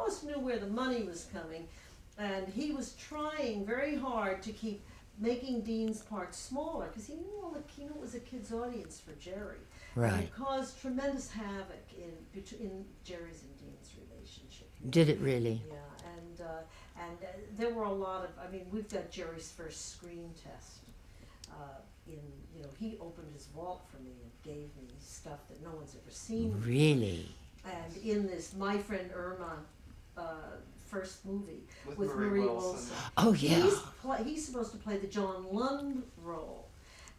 Wallace knew where the money was coming, and he was trying very hard to keep making Dean's part smaller, because he knew it was a kid's audience for Jerry. Right. And it caused tremendous havoc in Jerry's and Dean's relationship. Did it really? Yeah, and there were a lot of, I mean, we've got Jerry's first screen test. He opened his vault for me and gave me stuff that no one's ever seen before. Really? And in this My Friend Irma first movie with Marie Marie Wilson. Oh, yeah. he's supposed to play the John Lund role,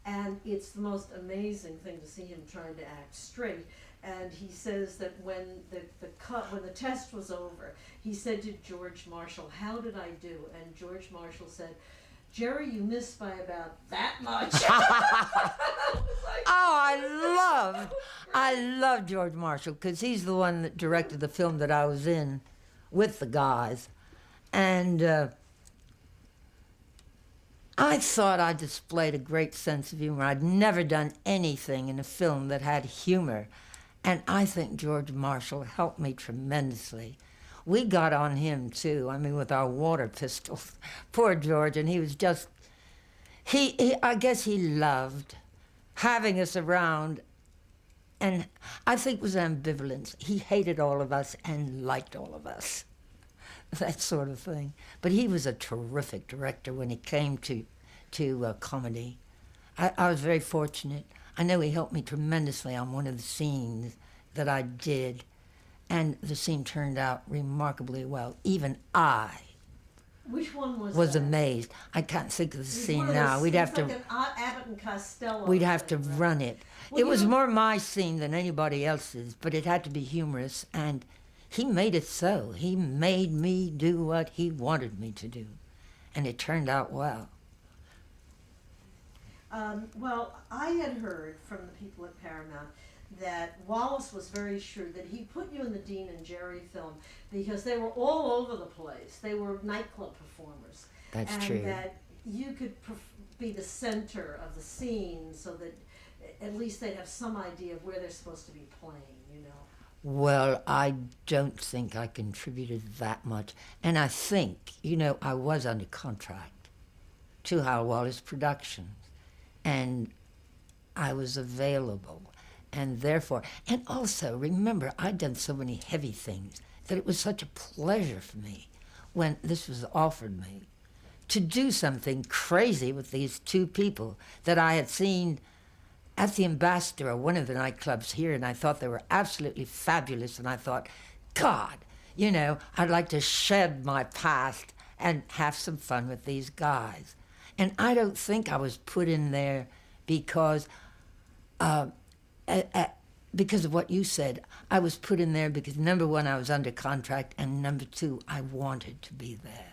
and it's the most amazing thing to see him trying to act straight. And he says that when the test was over, he said to George Marshall, "How did I do?" And George Marshall said, "Jerry, you missed by about that much." I love George Marshall, because he's the one that directed the film that I was in with the guys. And I thought I displayed a great sense of humor. I'd never done anything in a film that had humor. And I think George Marshall helped me tremendously. We got on him, too, I mean, with our water pistols. Poor George, and he was just, I guess he loved having us around, and I think it was ambivalence. He hated all of us and liked all of us, that sort of thing. But he was a terrific director when it came to comedy. I was very fortunate. I know he helped me tremendously on one of the scenes that I did, and the scene turned out remarkably well. Even I Which one was that? amazed. I can't think of the It was scene one of now. those- We'd have it's to. like an Abbott and Costello. We'd have to thing, right? run it. Well, It was you know- more my scene than anybody else's, but it had to be humorous, and he made it so. He made me do what he wanted me to do, and it turned out well. Well, I had heard from the people at Paramount that Wallace was very sure that he put you in the Dean and Jerry film because they were all over the place. They were nightclub performers. That's and true. And that you could be the center of the scene so that at least they'd have some idea of where they're supposed to be playing, you know. Well, I don't think I contributed that much. And I think, I was under contract to Hal Wallace Productions. And I was available. And therefore, and also, remember, I'd done so many heavy things that it was such a pleasure for me when this was offered me to do something crazy with these two people that I had seen at the Ambassador or one of the nightclubs here, and I thought they were absolutely fabulous, and I thought, God, I'd like to shed my past and have some fun with these guys. And I don't think I was put in there because of what you said. I was put in there because, number one, I was under contract, and number two, I wanted to be there.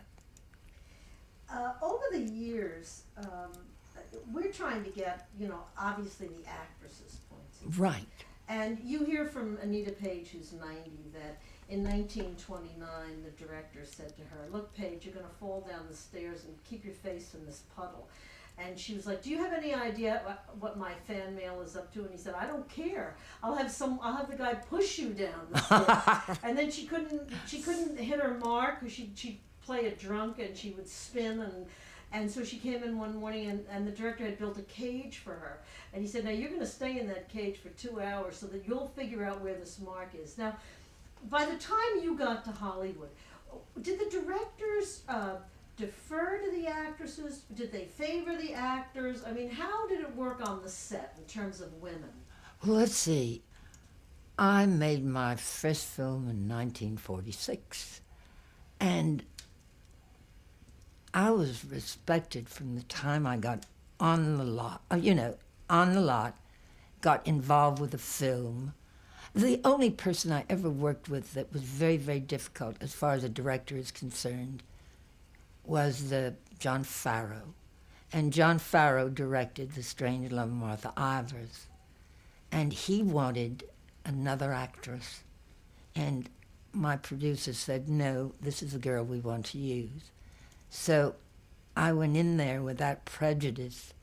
Over the years, we're trying to get, obviously the actresses' points of view. Right. And you hear from Anita Page, who's 90, that in 1929, the director said to her, "Look, Page, you're going to fall down the stairs and keep your face in this puddle." And she was like, "Do you have any idea what my fan mail is up to?" And he said, "I don't care. I'll have the guy push you down the stairs." And then she couldn't hit her mark, because she'd play a drunk and she would spin, and so she came in one morning and the director had built a cage for her. And he said, "Now you're going to stay in that cage for 2 hours so that you'll figure out where this mark is." Now, by the time you got to Hollywood, did the directors defer to the actresses? Did they favor the actors? I mean, how did it work on the set in terms of women? Well, let's see. I made my first film in 1946, and I was respected from the time I got on the lot, got involved with the film. The only person I ever worked with that was very, very difficult as far as a director is concerned was John Farrow. And John Farrow directed The Strange Love of Martha Ivors. And he wanted another actress. And my producer said, "No, this is the girl we want to use." So I went in there with that prejudice,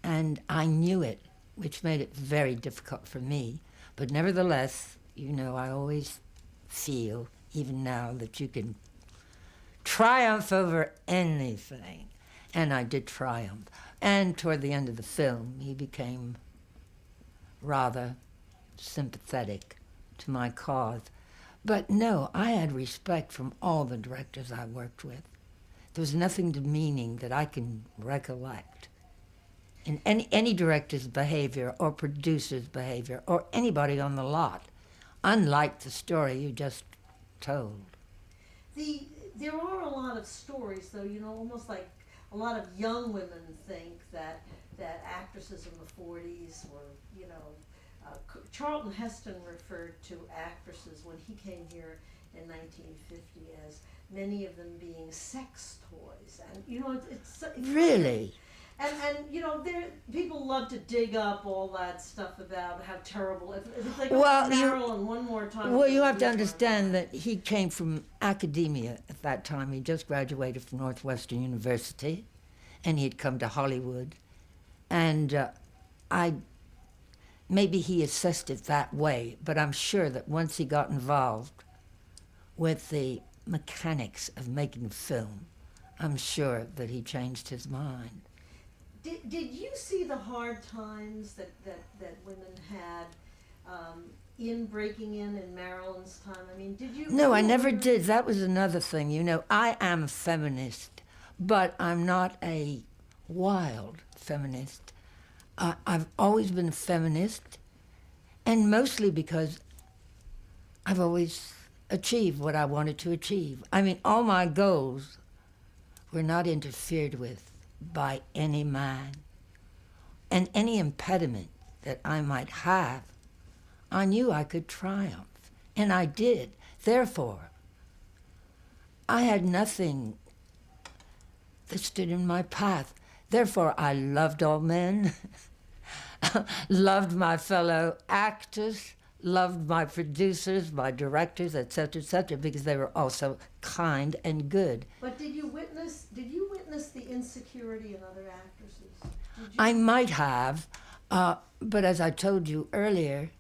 and I knew it, which made it very difficult for me. But nevertheless, I always feel even now, that you can triumph over anything. And I did triumph. And toward the end of the film, he became rather sympathetic to my cause. But no, I had respect from all the directors I worked with. There was nothing demeaning that I can recollect in any director's behavior or producer's behavior or anybody on the lot, unlike the story you just told. There are a lot of stories, though, almost like a lot of young women think that actresses in the 40s were, Charlton Heston referred to actresses when he came here in 1950 as many of them being sex toys. And, it's Really? And people love to dig up all that stuff about how terrible. It's like Maryland one more time. Well, you have to understand that he came from academia at that time. He just graduated from Northwestern University, and he'd come to Hollywood, and maybe he assessed it that way. But I'm sure that once he got involved with the mechanics of making film, I'm sure that he changed his mind. Did you see the hard times that women had in breaking in Maryland's time? I mean, did you? No, I never did. That was another thing. I am a feminist, but I'm not a wild feminist. I've always been a feminist, and mostly because I've always achieved what I wanted to achieve. I mean, all my goals were not interfered with by any man. And any impediment that I might have, I knew I could triumph. And I did. Therefore, I had nothing that stood in my path. Therefore, I loved all men, loved my fellow actors, loved my producers, my directors, etc., because they were also kind and good. But did you witness the insecurity in other actresses? I might have, but as I told you earlier,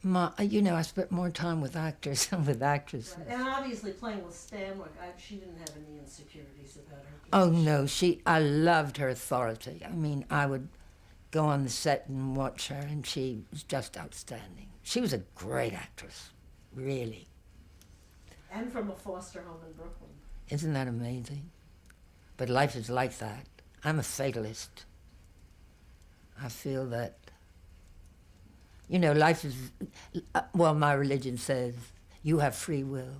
I spent more time with actors than with actresses. Right. And obviously playing with Stanwyck, she didn't have any insecurities about her. Oh no, I loved her authority. I mean, I would go on the set and watch her, and she was just outstanding. She was a great actress, really. And from a foster home in Brooklyn. Isn't that amazing? But life is like that. I'm a fatalist. I feel that, life is, my religion says you have free will.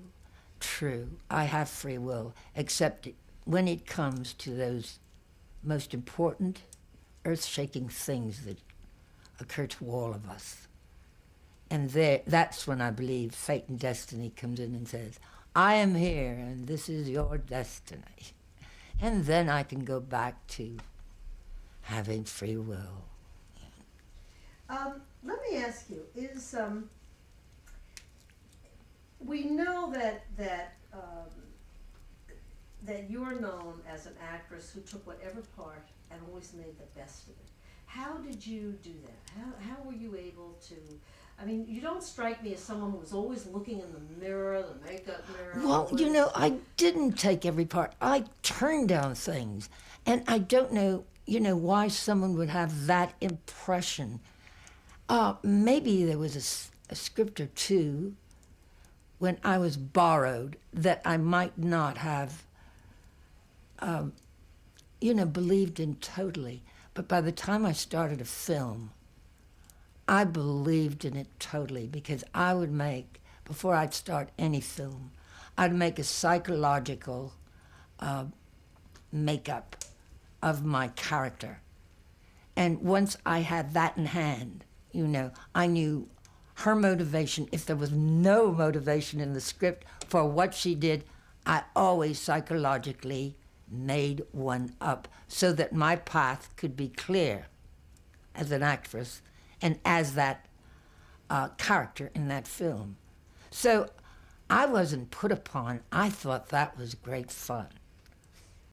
True, I have free will, except when it comes to those most important, earth-shaking things that occur to all of us. And that's when I believe fate and destiny comes in and says, I am here and this is your destiny. And then I can go back to having free will. Let me ask you, we know that you're known as an actress who took whatever part and always made the best of it. How did you do that? How were you able to? I mean, you don't strike me as someone who was always looking in the mirror, the makeup mirror. Well, I didn't take every part. I turned down things. And I don't know, why someone would have that impression. Maybe there was a script or two when I was borrowed that I might not have, believed in totally. But by the time I started a film, I believed in it totally, because I would make, before I'd start any film, I'd make a psychological makeup of my character. And once I had that in hand, I knew her motivation. If there was no motivation in the script for what she did, I always psychologically made one up so that my path could be clear as an actress and as that character in that film. So I wasn't put upon. I thought that was great fun.